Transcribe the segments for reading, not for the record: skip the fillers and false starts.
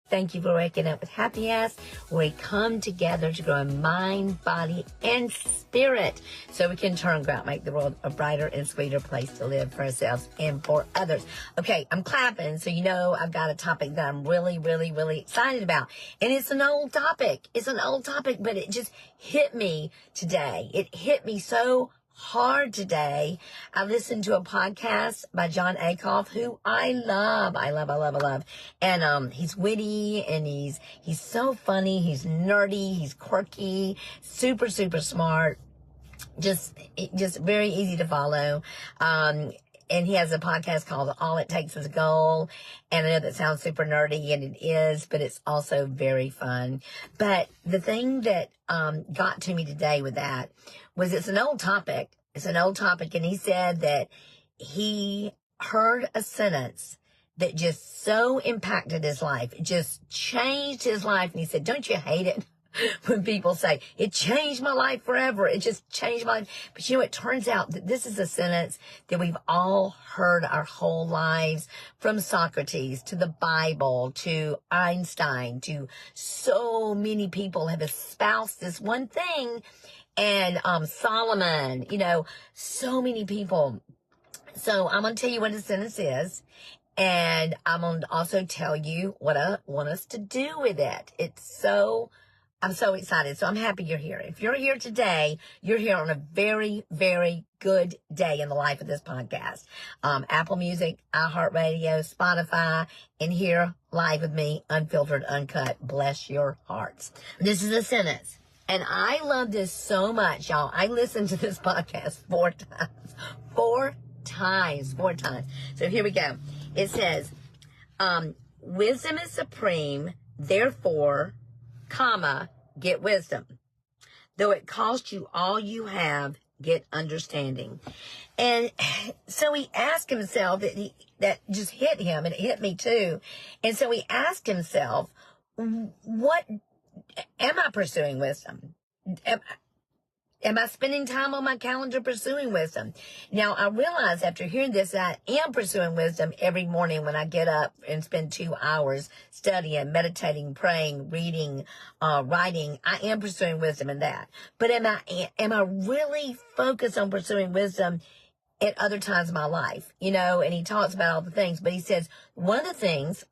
Thank you for waking up with Happy Ass, where we come together to grow in mind, body, and spirit so we can turn around, make the world a brighter and sweeter place to live for ourselves and for others. Okay, I'm clapping, so you know I've got a topic that I'm really, really, really excited about. And it's an old topic. It's an old topic, but it just hit me today. It hit me so hard today. I listened to a podcast by John Acuff, who I love. And he's witty and he's so funny. He's nerdy. He's quirky. Super, super smart. Just very easy to follow. And he has a podcast called All It Takes Is a Goal. And I know that sounds super nerdy, and it is, but it's also very fun. But the thing that got to me today with that was it's an old topic. It's an old topic. And he said that he heard a sentence that just so impacted his life. It just changed his life. And he said, don't you hate it? When people say, it changed my life forever. It just changed my life. But you know, it turns out that this is a sentence that we've all heard our whole lives, from Socrates to the Bible to Einstein to so many people have espoused this one thing. And Solomon, you know, so many people. So I'm going to tell you what the sentence is. And I'm going to also tell you what I want us to do with it. I'm so excited. So I'm happy you're here. If you're here today, you're here on a very, very good day in the life of this podcast. Apple Music, iHeartRadio, Spotify, and here live with me, unfiltered, uncut. Bless your hearts. This is a sentence. And I love this so much, y'all. I listened to this podcast 4 times. 4 times. So here we go. It says, wisdom is supreme, therefore, get wisdom. Though it cost you all you have, get understanding. And so he asked himself, that just hit him, and it hit me too. And so he asked himself, what am I pursuing wisdom? Am I spending time on my calendar pursuing wisdom? Now, I realize after hearing this, I am pursuing wisdom every morning when I get up and spend 2 hours studying, meditating, praying, reading, writing. I am pursuing wisdom in that. But am I really focused on pursuing wisdom at other times of my life? You know, and he talks about all the things, but he says one of the things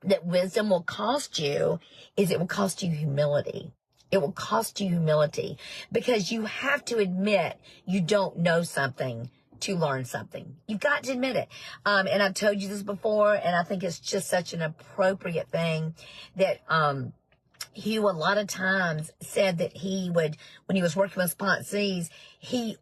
that wisdom will cost you is it will cost you humility. It will cost you humility, because you have to admit you don't know something to learn something. You've got to admit it. And I've told you this before, and I think it's just such an appropriate thing that Hugh a lot of times said that he would, when he was working with sponsees, he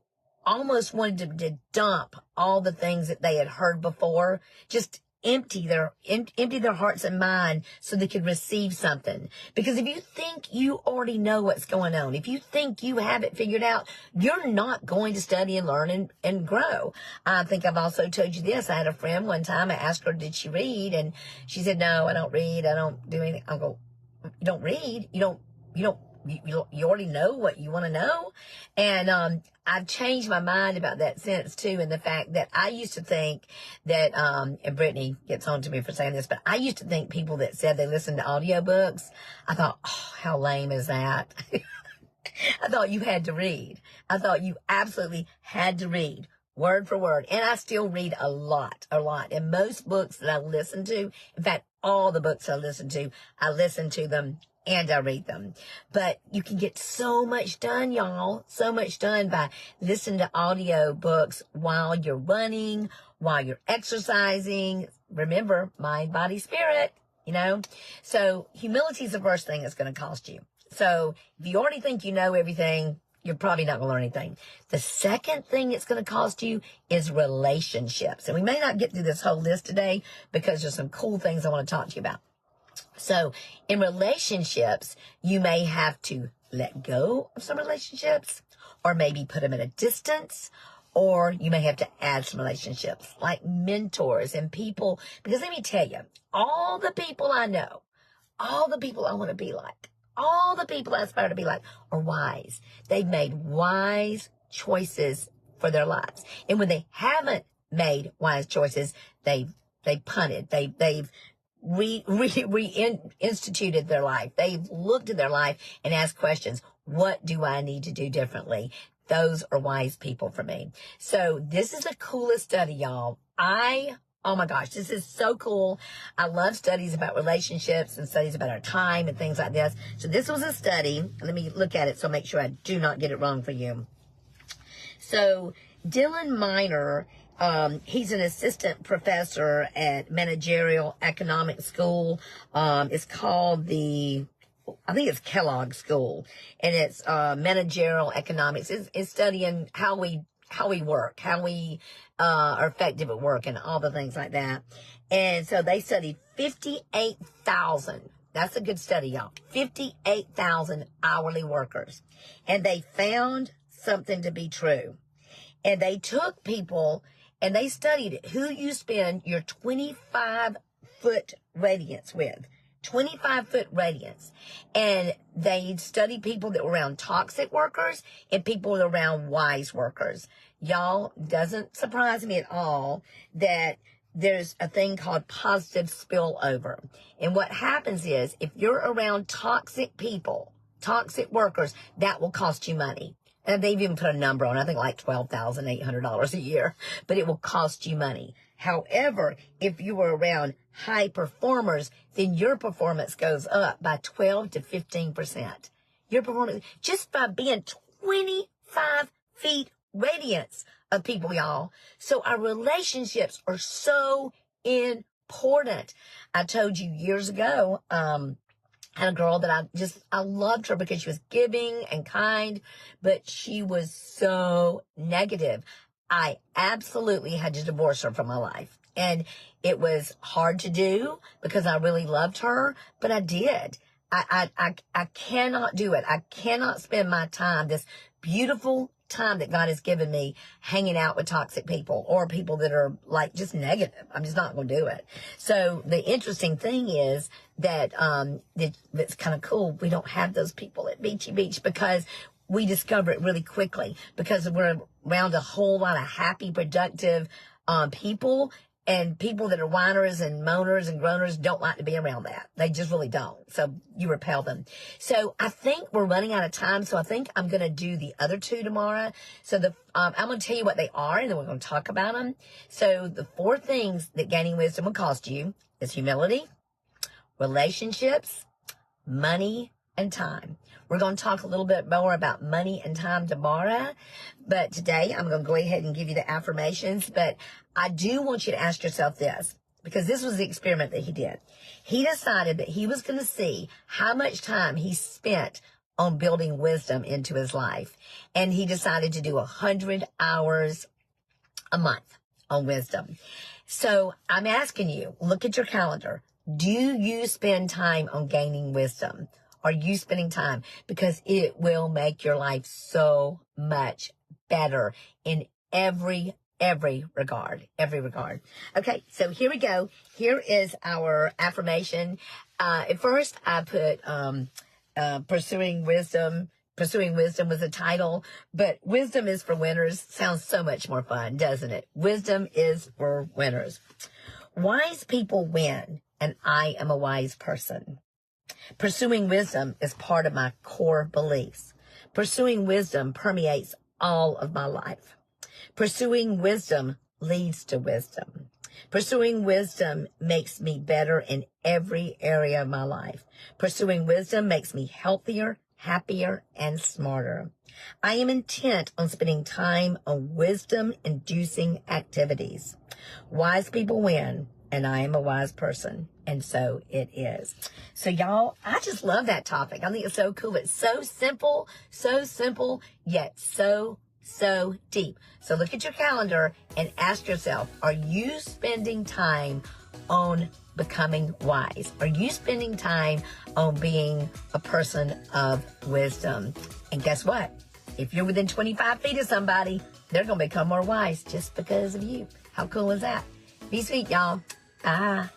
almost wanted to dump all the things that they had heard before, just empty their hearts and mind so they could receive something. Because if you think you already know what's going on, if you think you have it figured out, you're not going to study and learn and grow. I think I've also told you this. I had a friend one time, I asked her, did she read? And she said, no, I don't read. I don't do anything. I go, you don't read? You already know what you want to know. And I've changed my mind about that sentence too, in the fact that I used to think that, and Brittany gets on to me for saying this, but I used to think people that said they listened to audiobooks, I thought, oh, how lame is that? I thought you had to read. I thought you absolutely had to read word for word. And I still read a lot. And most books that I listen to, in fact, all the books I listen to them and I read them. But you can get so much done, y'all. So much done by listening to audio books while you're running, while you're exercising. Remember, mind, body, spirit, you know. So humility is the first thing that's going to cost you. So if you already think you know everything, you're probably not going to learn anything. The second thing it's going to cost you is relationships. And we may not get through this whole list today because there's some cool things I want to talk to you about. So in relationships, you may have to let go of some relationships, or maybe put them at a distance, or you may have to add some relationships like mentors and people. Because let me tell you, all the people I know, all the people I want to be like, all the people I aspire to be like are wise. They've made wise choices for their lives. And when they haven't made wise choices, they've punted. They've instituted their life. They've looked at their life and asked questions. What do I need to do differently? Those are wise people for me. So this is the coolest study, y'all. Oh my gosh, this is so cool. I love studies about relationships and studies about our time and things like this. So this was a study. Let me look at it so make sure I do not get it wrong for you. So Dylan Miner, he's an assistant professor at Managerial Economics School. It's called I think it's Kellogg School, and it's managerial economics. It's studying how we work, how we are effective at work, and all the things like that. And so they studied 58,000. That's a good study, y'all. 58,000 hourly workers, and they found something to be true. And they took people and they studied who you spend your 25-foot radius with. 25-foot radius. And they studied people that were around toxic workers and people around wise workers. Y'all, doesn't surprise me at all that there's a thing called positive spillover. And what happens is if you're around toxic people, toxic workers, that will cost you money. And they've even put a number on, I think like $12,800 a year, but it will cost you money. However, if you were around high performers, then your performance goes up by 12 to 15%. Your performance, just by being 25 feet radiance of people, y'all. So our relationships are so important. I told you years ago, had a girl that I loved her because she was giving and kind, but she was so negative. I absolutely had to divorce her from my life. And it was hard to do because I really loved her, but I did. I cannot do it. I cannot spend my time, this beautiful time that God has given me, hanging out with toxic people or people that are like just negative. I'm just not going to do it. So the interesting thing is that it's kind of cool. We don't have those people at Beachy Beach because we discover it really quickly because we're around a whole lot of happy, productive people. And people that are whiners and moaners and groaners don't like to be around that. They just really don't. So you repel them. So I think we're running out of time. So I think I'm going to do the other two tomorrow. So I'm going to tell you what they are, and then we're going to talk about them. So the 4 things that gaining wisdom will cost you is humility, relationships, money, and time. We're going to talk a little bit more about money and time tomorrow, but today I'm going to go ahead and give you the affirmations. But I do want you to ask yourself this, because this was the experiment that he did. He decided that he was going to see how much time he spent on building wisdom into his life. And he decided to do 100 hours a month on wisdom. So I'm asking you, look at your calendar. Do you spend time on gaining wisdom? Are you spending time? Because it will make your life so much better in every regard. Okay, so here we go. Here is our affirmation. At first, I put Pursuing Wisdom. Pursuing Wisdom was the title, but wisdom is for winners. Sounds so much more fun, doesn't it? Wisdom is for winners. Wise people win, and I am a wise person. Pursuing wisdom is part of my core beliefs. Pursuing wisdom permeates all of my life. Pursuing wisdom leads to wisdom. Pursuing wisdom makes me better in every area of my life. Pursuing wisdom makes me healthier, happier, and smarter. I am intent on spending time on wisdom-inducing activities. Wise people win, and I am a wise person. And so it is. So y'all, I just love that topic. I think it's so cool. It's so simple, yet so deep. So look at your calendar and ask yourself, are you spending time on becoming wise? Are you spending time on being a person of wisdom? And guess what? If you're within 25 feet of somebody, they're going to become more wise just because of you. How cool is that? Be sweet, y'all. Bye.